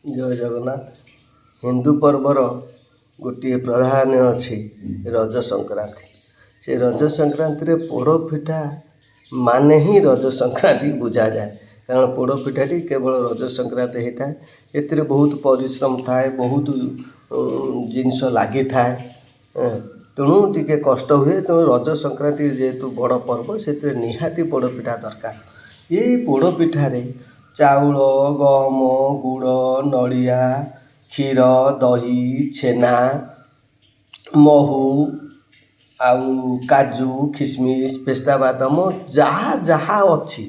जय जगन्नाथ। हिंदू पर्वर गोटे प्रधान अच्छी रज संक्रांति। से रज संक्रांति पोड़ पिठा माने ही रज संक्रांति बुझा जाए, कारण पोड़ पिठाटी केवल रज संक्रांति होता है। एतिर बहुत परिश्रम थाए, बहुत जिनस लगी थाए, तेणु टी कष्ट हुए। तेणु रज संक्रांति जेहेतु बड़ पर्व से निहाती पोड़ पिठा दरकार। ये पोड़ पिठारे चाउल, गहम, गुड़, नड़िया, क्षीर, दही, छेना, महू आउ काजू, किशमिश, पेस्ता बादाम जहाँ जहाँ अच्छी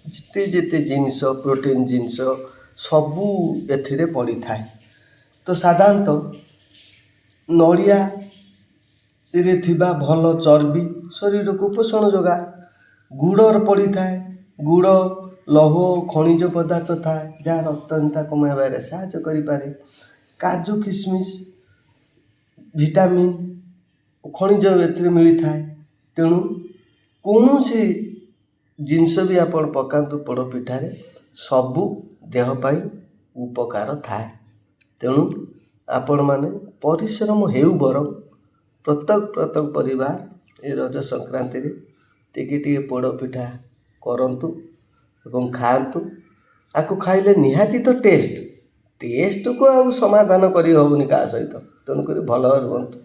जिते जिते जिनस प्रोटीन जिनस सबू एथिरे पड़ी थाए। तो साधारणतः नड़िया रे थिबा भल चर्बी शरीर को पोषण जोगा। गुड़ पड़ी थाए, गुड़ लौह खनिज पदार्थ थाए जहाँ रक्तहीनता कमाइबार साहाय्य करिपारे। काजू किशमिश विटामिन खनिज एथिरे मिली थाए। तेणु कौन सी जिनस भी आपण पकातु पोड़ पिठारे सबू देह पाई उपकार थाए। तेणु आपण माने परिश्रम हेउ बरम प्रत्येक परिवार ए रज संक्रांति रे टिके पोड़ पिठा करंतु एवं खातु। आपको खाइले निहाती तो टेस्ट को आ समाधान करी होबुनी का सहित। तेणुक भल रुहंतु।